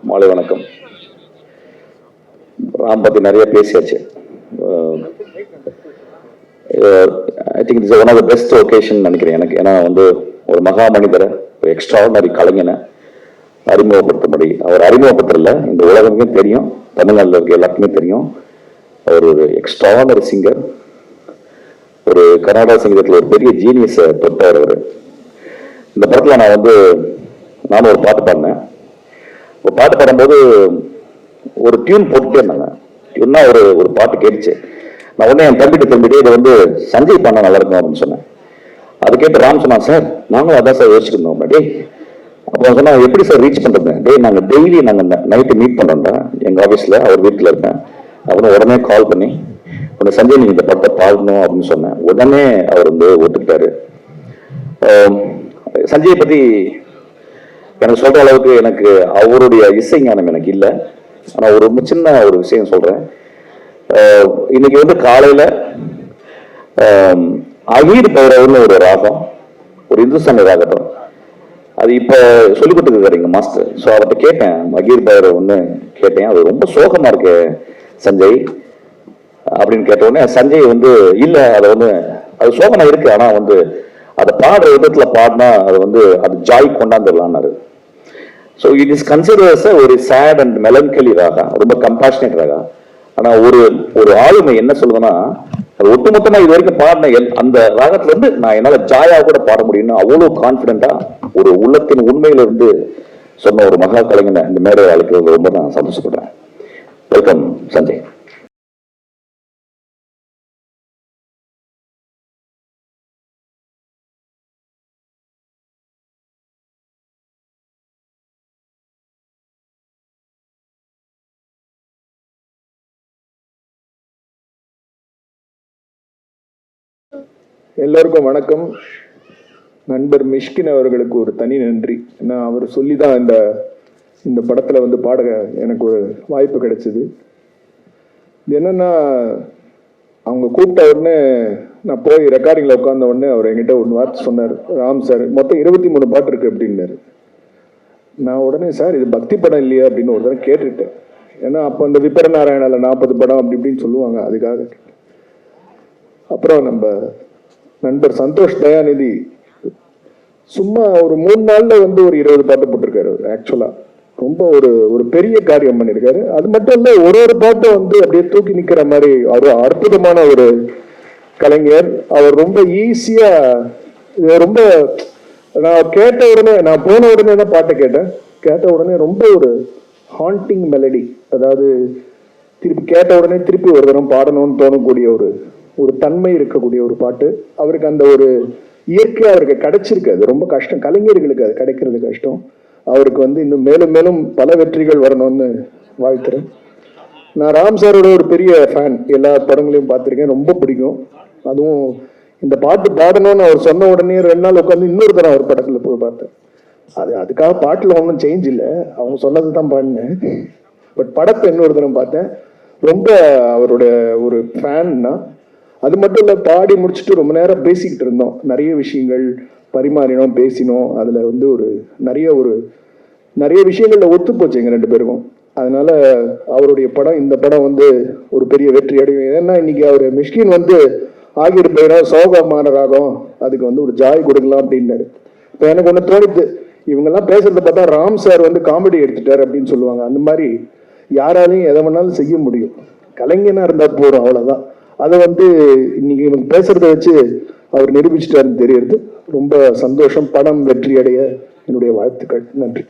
மாலை வணக்கம். ராம் பற்றி நிறைய பேசியாச்சு. I think it's one of the best occasion நினைக்கிறேன் எனக்கு. ஏன்னா வந்து ஒரு மகா மனிதரை, ஒரு எக்ஸ்ட்ராடனரி கலைஞனை அறிமுகப்படுத்தும்படி, அவர் அறிமுகப்படுத்தல, இந்த உலகமே தெரியும், தமிழ்நாட்டில் இருக்க எல்லாருக்குமே தெரியும். அவர் ஒரு எக்ஸ்ட்ராடனரி சிங்கர், ஒரு கர்நாடக சங்கீதத்தில் ஒரு பெரிய ஜீனியஸை தொட்டார் அவர். இந்த படத்தில் நானும் ஒரு பாட்டு பாடினேன். ஒரு பாட்டு பாடும்போது ஒரு டியூன் போட்டுட்டே இருந்தாங்க. டியூன்னா ஒரு பாட்டு கேட்டுச்சு. நான் உடனே என் தம்பிட்டு இதை சஞ்சய் பண்ண நல்லா இருக்கும் அப்படின்னு சொன்னேன். அது கேட்டு ராம் சொன்னான், சார் நாங்களும் அதான் சார் யோசிச்சிருந்தோம். டே அப்புறம் சொன்னா, எப்படி சார் ரீச் பண்றது? நாங்கள் டெய்லி நைட்டு மீட் பண்ணுறோம்டா எங்கள் ஆஃபீஸில், அவர் வீட்டில் இருக்கேன். அவரும் உடனே கால் பண்ணி உடனே சஞ்சய் நீங்கள் இந்த படத்தை பாடணும் அப்படின்னு சொன்னேன். உடனே அவர் ஒத்துக்கிட்டாரு. சஞ்சயை பற்றி எனக்கு சொல்ற அளவுக்கு எனக்கு அவருடைய இசை ஞானம் எனக்கு இல்லை. ஆனால் ஒரு சின்ன ஒரு விஷயம் சொல்றேன். இன்னைக்கு காலையில அகீர் பைரவர்னு ஒரு ராகம், ஒரு இந்துஸ்தானி ராகத்தம், அது இப்போ சொல்லிக் கொடுத்துருக்காரு எங்க மாஸ்டர். ஸோ அவர்கிட்ட கேட்டேன், அகீர் பைரவர்னு கேட்டேன். அது ரொம்ப சோகமா இருக்கு சஞ்சய் அப்படின்னு கேட்ட உடனே சஞ்சய் இல்லை, அது சோகமா இருக்கு, ஆனா அதை பாடுற விதத்துல பாடினா அது ஜாய் கொண்டாந்துடலான்னாரு. ஸோ இட் இஸ் கன்சிடர்ஸ் ஒரு சேட் அண்ட் மெலன்கலி ராகா, ரொம்ப கம்பேஷனேட் ராகா. ஆனா ஒரு ஆளுமை என்ன சொல்லுதுன்னா, அது ஒட்டுமொத்தமா இது வரைக்கும் பாடின அந்த ராகத்துல நான் என்னால ஜாயா கூட பாட முடியும்னு அவ்வளவு கான்பிடண்டா ஒரு உள்ளத்தின் உண்மையில சொன்ன ஒரு மகா கலைஞனை இந்த மேடை அழைக்கிறது ரொம்ப நான் சந்தோஷப்படுறேன். வெல்கம் சஞ்சய். எல்லோருக்கும் வணக்கம். நண்பர் மிஷ்கின் அவர்களுக்கு ஒரு தனி நன்றி. நான் அவர் சொல்லி தான் இந்த படத்தில் பாட எனக்கு ஒரு வாய்ப்பு கிடைச்சிது. என்னன்னா, அவங்க கூப்பிட்ட உடனே நான் போய் ரெக்கார்டிங்கில் உட்கார்ந்த உடனே அவர் என்கிட்ட ஒரு வார்த்தை சொன்னார், ராம் சார் மொத்தம் 23 பாட்டு இருக்கு அப்படின்னாரு. நான் உடனே, சார் இது பக்தி படம் இல்லையா அப்படின்னு ஒரு தடவை கேட்டுட்டேன். ஏன்னா அப்போ அந்த விபர நாராயணால 40 படம் அப்படி இப்படின்னு சொல்லுவாங்க, அதுக்காக. அப்புறம் நம்ம நண்பர் சந்தோஷ் தயாநிதி சும்மா ஒரு 3 நாள்ல ஒரு 20 பாட்டு போட்டிருக்காரு. ஆக்சுவலா ரொம்ப ஒரு பெரிய காரியம் பண்ணியிருக்காரு. அது மட்டும் இல்ல, ஒரு பாட்டும் அப்படியே தூக்கி நிக்கிற மாதிரி ஒரு அற்புதமான ஒரு கலைஞர். அவர் ரொம்ப ஈஸியா, ரொம்ப நான் கேட்ட உடனே, நான் போன உடனே தான் பாட்டை கேட்ட உடனே ரொம்ப ஒரு ஹாண்டிங் மெலடி, அதாவது திருப்பி கேட்ட உடனே திருப்பி ஒரு தரம் பாடணும்னு தோணக்கூடிய ஒரு தன்மை இருக்கக்கூடிய ஒரு பாட்டு. அவருக்கு அந்த ஒரு இயற்கை அவருக்கு கிடைச்சிருக்கு. அது ரொம்ப கஷ்டம், கலைஞர்களுக்கு அது கிடைக்கிறது கஷ்டம். அவருக்கு இன்னும் மேலும் மேலும் பல வெற்றிகள் வரணும்னு வாழ்த்துறேன். நான் ராம் சாரோட ஒரு பெரிய ஃபேன், எல்லா படங்களையும் பார்த்துருக்கேன், ரொம்ப பிடிக்கும். அதுவும் இந்த பாட்டு பாடணும்னு அவர் சொன்ன உடனே 2 நாள் உட்காந்து இன்னொரு தரம் அவர் படத்துல போய் பார்த்தேன். அதுக்காக பாட்டுல ஒன்றும் சேஞ்ச் இல்லை, அவங்க சொன்னது தான் பாடினேன். பட் படத்தை இன்னொரு தரம் பார்த்தேன். ரொம்ப அவருடைய ஒரு ஃபேன்னா. அது மட்டும் இல்லை, பாடி முடிச்சுட்டு ரொம்ப நேரம் பேசிக்கிட்டு இருந்தோம், நிறைய விஷயங்கள் பரிமாறினோம், பேசினோம். அதில் நிறைய விஷயங்கள்ல ஒத்து போச்சு எங்கள் 2 பேருக்கும். அதனால அவருடைய படம், இந்த படம் ஒரு பெரிய வெற்றி அடையும். ஏன்னா இன்னைக்கு அவர் மிஷ்கின் ஆகிர் பைரவ் சோகமான ராகம், அதுக்கு ஒரு ஜாய் கொடுக்கலாம் அப்படின்னாரு. இப்போ எனக்கு ஒன்று தோணுது, இவங்கெல்லாம் பேசுறத பார்த்தா ராம் சார் காமெடி எடுத்துட்டார் அப்படின்னு சொல்லுவாங்க. அந்த மாதிரி யாராலையும் எதை வேணாலும் செய்ய முடியும், கலைஞனா இருந்தா போறோம், அவ்வளவுதான். அதை இன்னைக்கு இவங்க பேசுறத வச்சு அவர் நிரூபிச்சிட்டாருன்னு தெரியுது. ரொம்ப சந்தோஷம். படம் வெற்றி அடைய என்னுடைய வாழ்த்துக்கள். நன்றி.